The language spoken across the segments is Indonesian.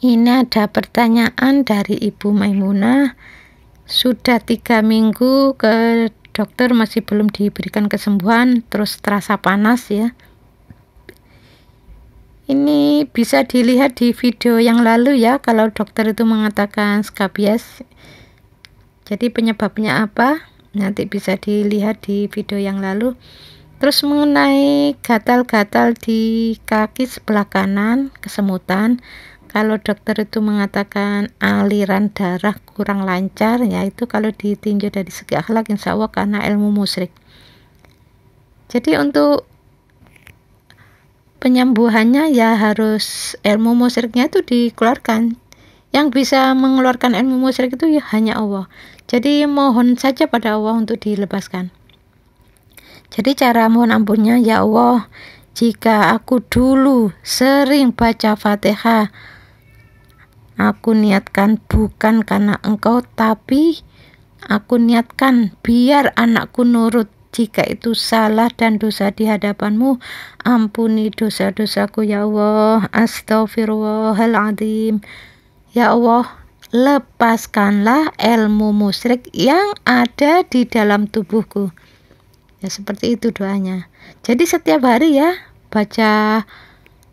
Ini ada pertanyaan dari Ibu Maimunah. Sudah 3 minggu ke dokter masih belum diberikan kesembuhan, terus terasa panas ya. Ini bisa dilihat di video yang lalu ya, kalau dokter itu mengatakan skabies. Jadi penyebabnya apa? Nanti bisa dilihat di video yang lalu. Terus mengenai gatal-gatal di kaki sebelah kanan, kesemutan. Kalau dokter itu mengatakan aliran darah kurang lancar, yaitu kalau ditinjau dari segi akhlak insya Allah karena ilmu musyrik. Jadi untuk penyembuhannya ya harus ilmu musyriknya itu dikeluarkan. Yang bisa mengeluarkan ilmu musyrik itu ya hanya Allah. Jadi mohon saja pada Allah untuk dilepaskan. Jadi cara mohon ampunnya, ya Allah, jika aku dulu sering baca Fatihah, aku niatkan bukan karena Engkau, tapi aku niatkan biar anakku nurut. Jika itu salah dan dosa di hadapan-Mu, ampuni dosa-dosaku ya Allah. Astaghfirullahaladzim. Ya Allah, lepaskanlah ilmu musyrik yang ada di dalam tubuhku. Ya seperti itu doanya. Jadi setiap hari ya baca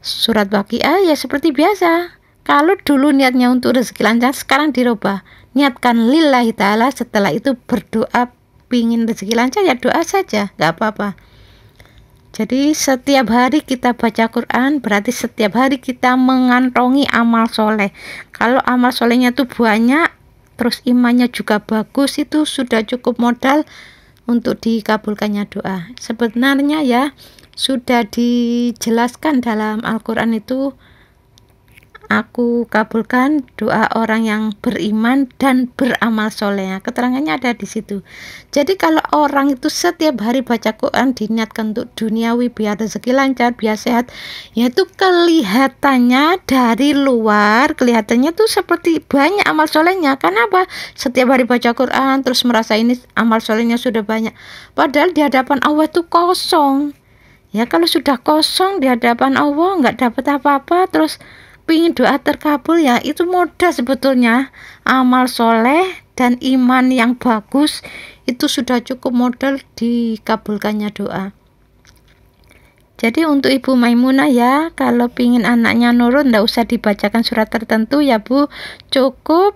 surat Waqiah ya seperti biasa. Kalau dulu niatnya untuk rezeki lancar, sekarang dirubah. Niatkan lillahi ta'ala, setelah itu berdoa pingin rezeki lancar ya doa saja, gak apa-apa. Jadi setiap hari kita baca Quran, berarti setiap hari kita mengantongi amal soleh. Kalau amal solehnya itu banyak, terus imannya juga bagus, itu sudah cukup modal untuk dikabulkannya doa. Sebenarnya ya sudah dijelaskan dalam Al-Quran itu, aku kabulkan doa orang yang beriman dan beramal soleh. Keterangannya ada di situ. Jadi kalau orang itu setiap hari baca Quran diniatkan untuk duniawi, biar rezeki lancar, biar sehat, yaitu kelihatannya dari luar, kelihatannya tuh seperti banyak amal solehnya. Kenapa? Setiap hari baca Quran terus merasa ini amal solehnya sudah banyak. Padahal di hadapan Allah itu kosong. Ya kalau sudah kosong di hadapan Allah nggak dapat apa-apa, terus pingin doa terkabul ya itu mudah sebetulnya. Amal soleh dan iman yang bagus itu sudah cukup modal dikabulkannya doa. Jadi untuk Ibu Maimunah ya, kalau pingin anaknya nurut ndak usah dibacakan surat tertentu ya Bu, cukup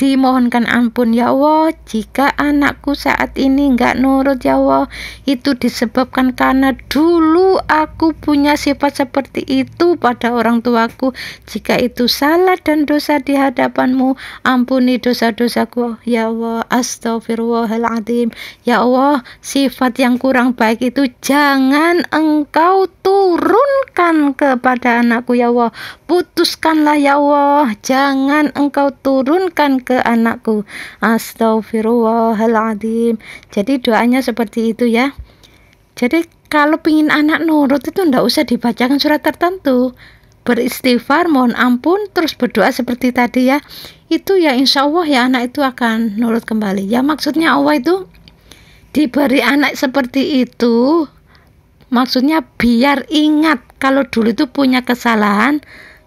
dimohonkan ampun ya Allah, jika anakku saat ini enggak nurut ya Allah, itu disebabkan karena dulu aku punya sifat seperti itu pada orang tuaku. Jika itu salah dan dosa di hadapan-Mu, ampuni dosa-dosaku ya Allah. Astaghfirullahaladzim. Ya Allah, sifat yang kurang baik itu jangan Engkau turunkan kepada anakku ya Allah. Putuskanlah ya Allah, jangan Engkau turunkan ke anakku. Astaghfirullahaladzim. Jadi doanya seperti itu ya. Jadi kalau pingin anak nurut itu ndak usah dibacakan surat tertentu, beristighfar, mohon ampun, terus berdoa seperti tadi ya. Itu ya insya Allah ya anak itu akan nurut kembali. Ya maksudnya Allah itu diberi anak seperti itu, maksudnya biar ingat kalau dulu itu punya kesalahan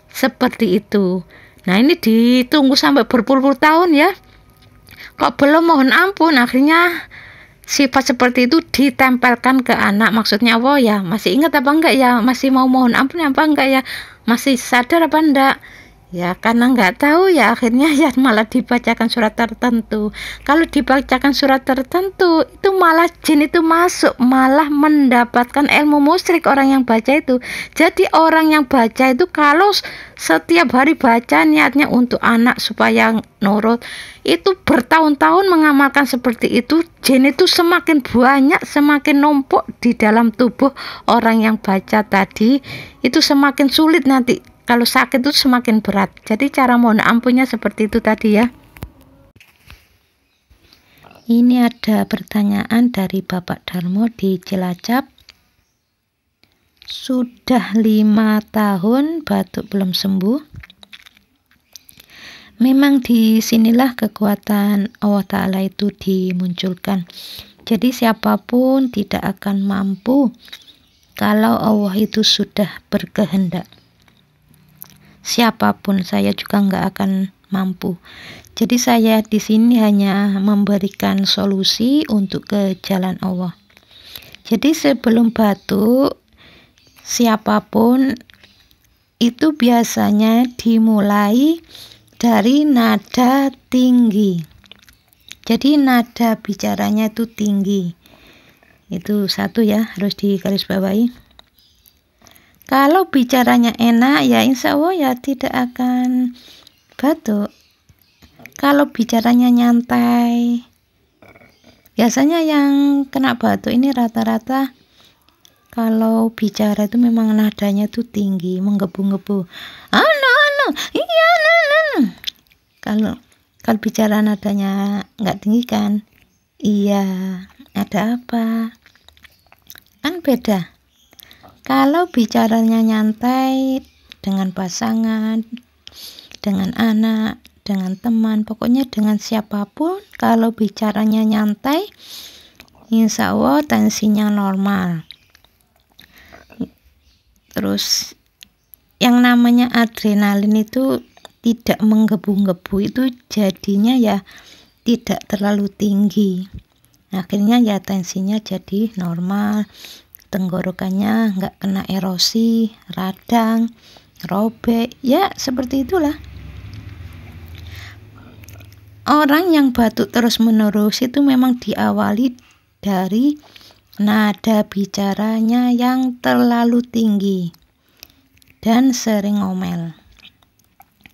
seperti itu. Nah ini ditunggu sampai berpuluh-puluh tahun ya, kok belum mohon ampun, akhirnya sifat seperti itu ditempelkan ke anak. Maksudnya Allah ya masih ingat apa enggak ya, masih mau mohon ampun apa enggak ya, masih sadar apa enggak ya, karena enggak tahu ya akhirnya ya malah dibacakan surat tertentu. Kalau dibacakan surat tertentu itu malah jin itu masuk, malah mendapatkan ilmu musyrik orang yang baca itu. Jadi orang yang baca itu kalau setiap hari baca niatnya untuk anak supaya nurut, itu bertahun-tahun mengamalkan seperti itu, jin itu semakin banyak, semakin numpuk di dalam tubuh orang yang baca tadi, itu semakin sulit nanti. Kalau sakit itu semakin berat. Jadi cara mohon ampunnya seperti itu tadi ya. Ini ada pertanyaan dari Bapak Darmo di Cilacap. Sudah 5 tahun batuk belum sembuh. Memang disinilah kekuatan Allah Ta'ala itu dimunculkan. Jadi siapapun tidak akan mampu kalau Allah itu sudah berkehendak. siapapun, saya juga nggak akan mampu. Jadi saya di sini hanya memberikan solusi untuk ke jalan Allah. Jadi sebelum batuk, siapapun itu biasanya dimulai dari nada tinggi. Jadi nada bicaranya itu tinggi. Itu satu ya, harus digarisbawahi. Kalau bicaranya enak ya insya Allah ya tidak akan batuk. Kalau bicaranya nyantai, biasanya yang kena batuk ini rata-rata kalau bicara itu memang nadanya tuh tinggi, menggebu-gebu. Iya, Kalau bicara nadanya nggak tinggi kan, iya, ada apa? Kan beda. Kalau bicaranya nyantai dengan pasangan, dengan anak, dengan teman, pokoknya dengan siapapun, kalau bicaranya nyantai, insya Allah tensinya normal. Terus yang namanya adrenalin itu tidak menggebu-gebu, itu jadinya ya tidak terlalu tinggi. Akhirnya ya tensinya jadi normal, tenggorokannya nggak kena erosi, radang, robek, ya seperti itulah. Orang yang batuk terus-menerus itu memang diawali dari nada bicaranya yang terlalu tinggi dan sering ngomel.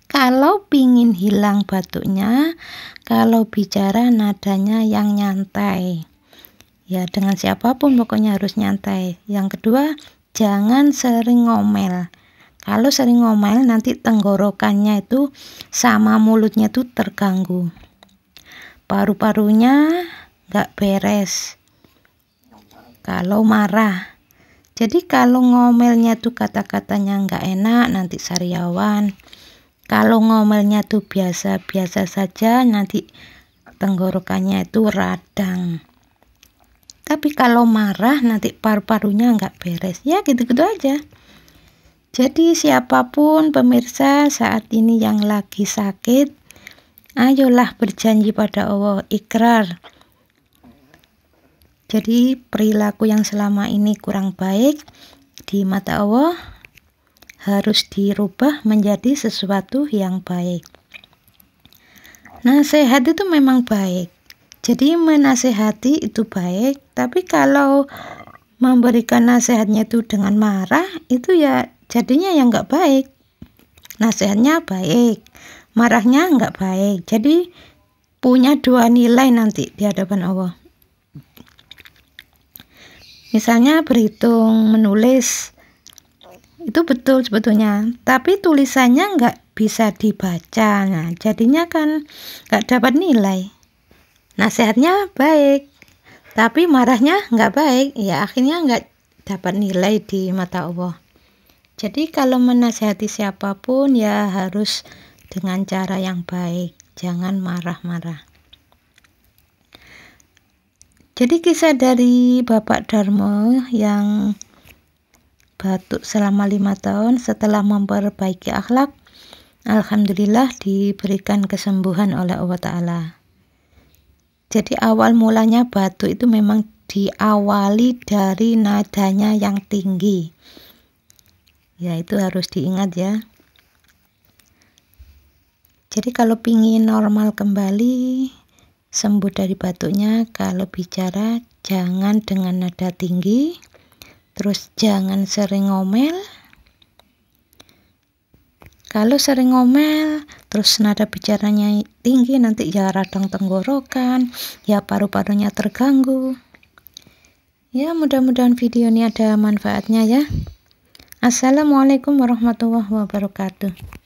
Kalau pingin hilang batuknya, kalau bicara nadanya yang nyantai. Ya dengan siapapun pokoknya harus nyantai. Yang kedua, jangan sering ngomel. Kalau sering ngomel nanti tenggorokannya itu sama mulutnya itu terganggu. Paru-parunya nggak beres. Kalau marah. Jadi kalau ngomelnya tuh kata-katanya nggak enak, nanti sariawan. Kalau ngomelnya tuh biasa-biasa saja, nanti tenggorokannya itu radang. Tapi kalau marah nanti paru-parunya nggak beres. Ya gitu-gitu aja. Jadi siapapun pemirsa saat ini yang lagi sakit, ayolah berjanji pada Allah, ikrar. Jadi perilaku yang selama ini kurang baik di mata Allah harus dirubah menjadi sesuatu yang baik. Nasihat itu memang baik. Jadi menasehati itu baik, tapi kalau memberikan nasihatnya itu dengan marah, itu ya jadinya yang nggak baik. Nasihatnya baik, marahnya nggak baik. Jadi punya dua nilai nanti di hadapan Allah. Misalnya berhitung, menulis, itu betul sebetulnya, tapi tulisannya nggak bisa dibaca. Nah, jadinya kan nggak dapat nilai. Nasihatnya baik, tapi marahnya nggak baik, ya akhirnya nggak dapat nilai di mata Allah. Jadi kalau menasihati siapapun ya harus dengan cara yang baik, jangan marah-marah. Jadi kisah dari Bapak Darmo yang batuk selama 5 tahun setelah memperbaiki akhlak, alhamdulillah diberikan kesembuhan oleh Allah Ta'ala. Jadi awal mulanya batuk itu memang diawali dari nadanya yang tinggi. Ya itu harus diingat ya. Jadi kalau pingin normal kembali, sembuh dari batuknya, kalau bicara jangan dengan nada tinggi, terus jangan sering ngomel. Kalau sering ngomel, terus nada bicaranya tinggi, nanti ya radang tenggorokan, ya paru-parunya terganggu. Ya mudah-mudahan video ini ada manfaatnya ya. Assalamualaikum warahmatullahi wabarakatuh.